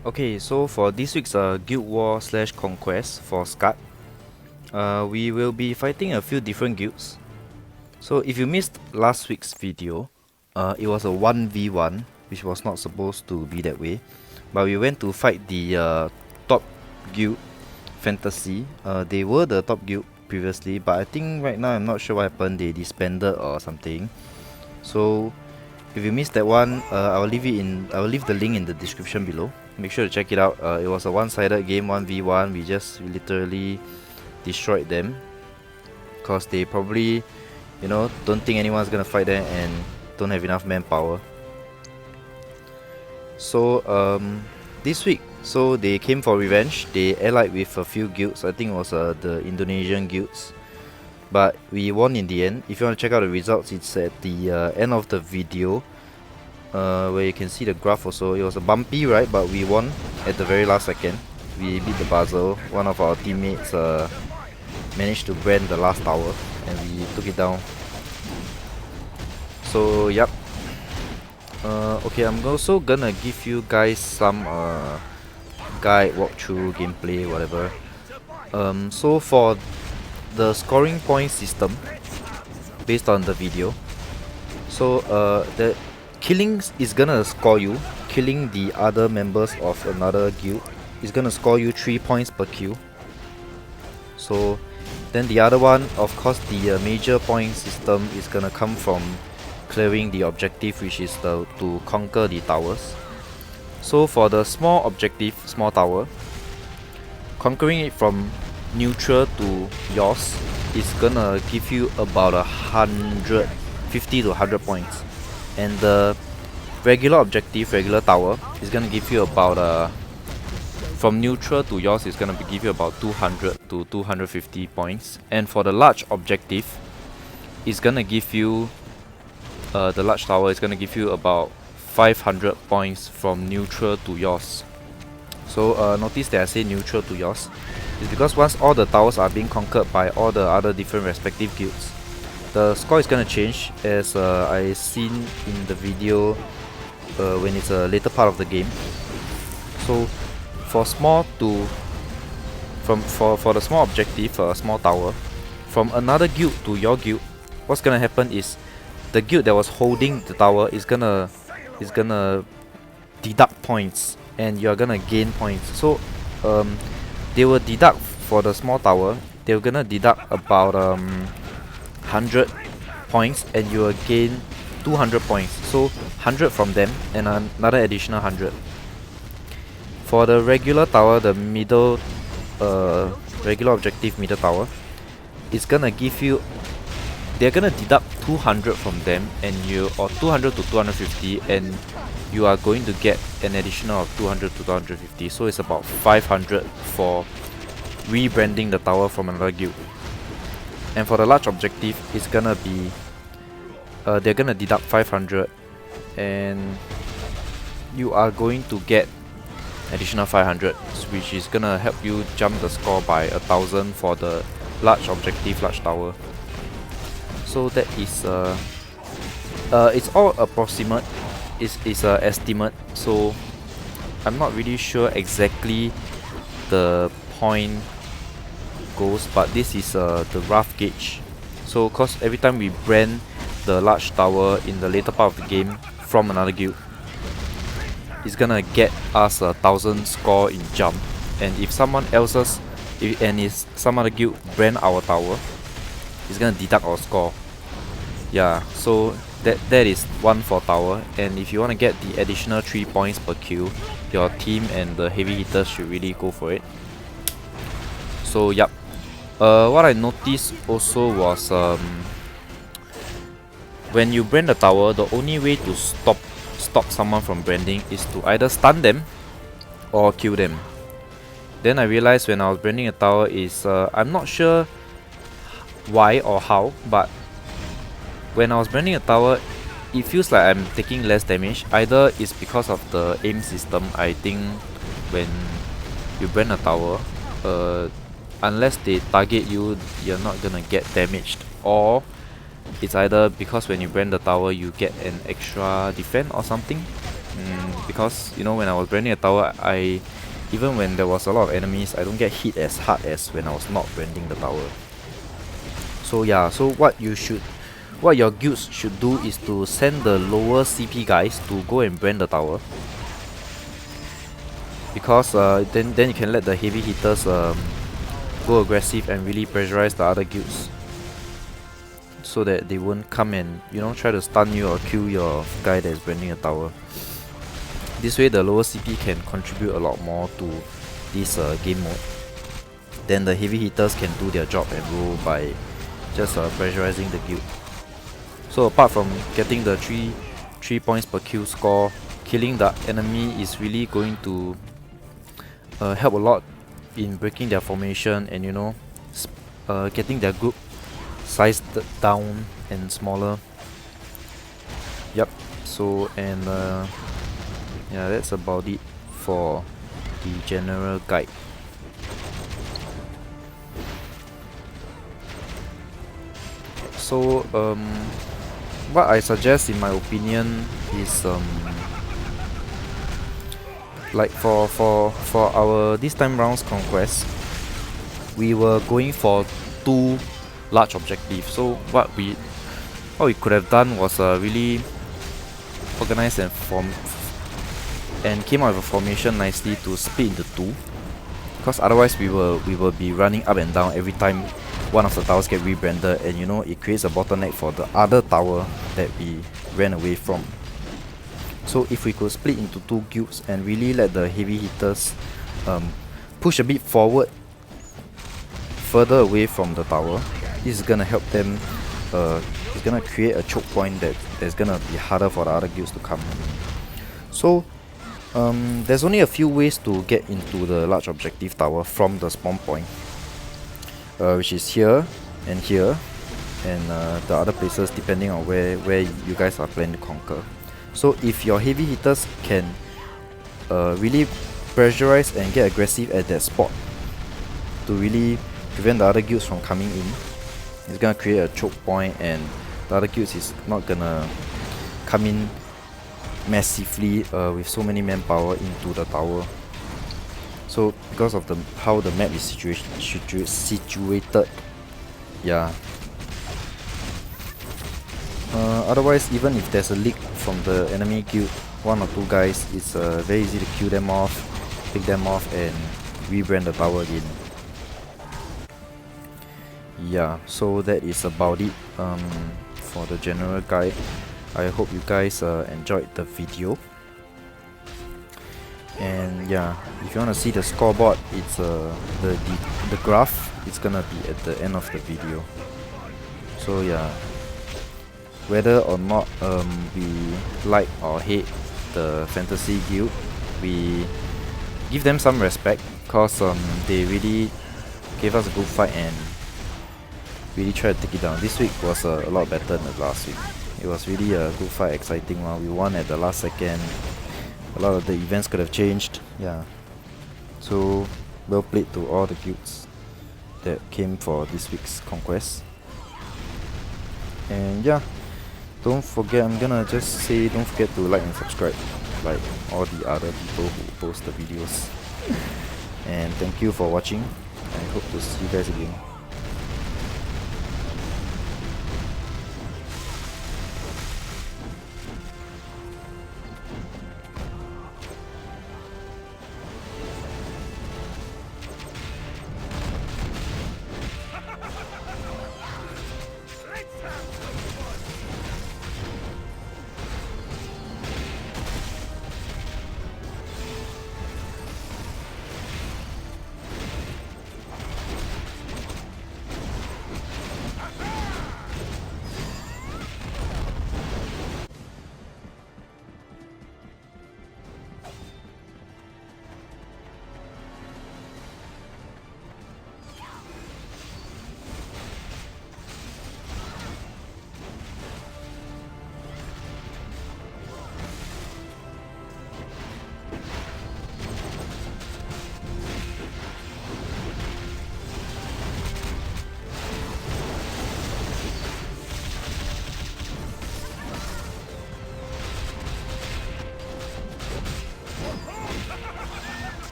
Okay, so for this week's Guild War / Conquest for Skat, we will be fighting a few different guilds. So if you missed last week's video, it was a 1v1, which was not supposed to be that way. But we went to fight the top guild, Fantasy. They were the top guild previously, but I think right now I'm not sure what happened. They disbanded or something. So if you missed that one, I will leave the link in the description below. Make sure to check it out. It was a one-sided game, 1v1. We just literally destroyed them because they probably, don't think anyone's gonna fight them and don't have enough manpower. So this week, so they came for revenge. They allied with a few guilds. I think it was the Indonesian guilds, but we won in the end. If you want to check out the results, it's at the end of the video, where you can see the graph also. It was a bumpy ride, but we won at the very last second. We beat the Basel. One of our teammates managed to brand the last tower and we took it down. So yep. Okay, I'm also gonna give you guys some guide, walkthrough, gameplay, whatever. So for the scoring point system, based on the video, so the killing is gonna score you. Killing the other members of another guild is gonna score you 3 points per kill. So then the other one, of course, the major point system is gonna come from clearing the objective, which is to conquer the towers. So for the small objective, small tower, conquering it from neutral to yours is gonna give you about 150 to 100 points, and the regular objective, regular tower, is gonna give you about from neutral to yours is gonna give you about 200 to 250 points, and for the large objective, it's gonna give you the large tower is gonna give you about 500 points from neutral to yours. So notice that I say neutral to yours. It's because once all the towers are being conquered by all the other different respective guilds, the score is gonna change, as I seen in the video when it's a later part of the game. So for small to for the small objective, small tower, from another guild to your guild, what's gonna happen is the guild that was holding the tower is gonna deduct points, and you're gonna gain points. So they will deduct for the small tower. They're gonna deduct about 100 points, and you will gain 200 points. So 100 from them and another additional 100. For the regular tower, the middle regular objective middle tower, it's gonna give you, they're gonna deduct 200 from them, and or 200 to 250, and you are going to get an additional of 200 to 250. So it's about 500 for rebranding the tower from another guild. And for the large objective, it's gonna be they're gonna deduct 500, and you are going to get additional 500, which is gonna help you jump the score by 1000 for the large objective, large tower. So that is it's all approximate. It's a estimate. So I'm not really sure exactly the point goes, but this is the rough gauge. So cause every time we brand the large tower in the later part of the game from another guild, it's gonna get us 1000 score in jump. And if someone else's, if some other guild brand our tower, it's gonna deduct our score. Yeah, so that is one for tower. And if you want to get the additional 3 points per kill, your team and the heavy hitters should really go for it. So yep. What I noticed also was when you brand the tower, the only way to stop someone from branding is to either stun them or kill them. Then I realized when I was branding a tower is I'm not sure why or how, but when I was branding a tower, it feels like I'm taking less damage. Either it's because of the aim system. I think when you brand a tower, unless they target you, you're not gonna get damaged, or it's either because when you brand the tower you get an extra defense or something. because you know when I was branding a tower, even when there was a lot of enemies, I don't get hit as hard as when I was not branding the tower. So yeah, so what your guilds should do is to send the lower CP guys to go and brand the tower, because then you can let the heavy hitters go aggressive and really pressurize the other guilds, so that they won't come and, you know, try to stun you or kill your guy that is branding a tower. This way the lower CP can contribute a lot more to this game mode. Then the heavy hitters can do their job and rule by just pressurizing the guild. So apart from getting the 3 points per kill score, killing the enemy is really going to help a lot in breaking their formation and, you know, getting their group sized down and smaller. Yep. So and yeah, that's about it for the general guide. So what I suggest, in my opinion, is like for our this time round's conquest, we were going for 2 large objectives. So what we could have done was really organize and came out with a formation nicely to split into 2, because otherwise we will be running up and down every time one of the towers get rebranded, and you know, it creates a bottleneck for the other tower that we ran away from. So if we could split into 2 guilds and really let the heavy hitters push a bit forward, further away from the tower, this is gonna help them. It's gonna create a choke point that's gonna be harder for the other guilds to come. So there's only a few ways to get into the large objective tower from the spawn point, which is here and here, and the other places depending on where you guys are planning to conquer. So if your heavy hitters can really pressurize and get aggressive at that spot to really prevent the other guilds from coming in, it's gonna create a choke point, and the other guilds is not gonna come in massively with so many manpower into the tower. So because of how the map is situated, yeah. Otherwise, even if there's a leak from the enemy guild, 1 or 2 guys, it's very easy to kill them off, pick them off, and rebrand the tower again. Yeah, so that is about it for the general guide. I hope you guys enjoyed the video. And yeah, if you want to see the scoreboard, it's the graph, it's gonna be at the end of the video. So yeah, whether or not we like or hate the fantasy guild, we give them some respect, because they really gave us a good fight and really tried to take it down. This week was a lot better than the last week. It was really a good fight, exciting one. We won at the last second. A lot of the events could have changed. Yeah. So well played to all the guilds that came for this week's conquest. And yeah, don't forget, I'm gonna just say, don't forget to like and subscribe like all the other people who post the videos. And thank you for watching. I hope to see you guys again.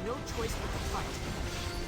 no choice but to fight.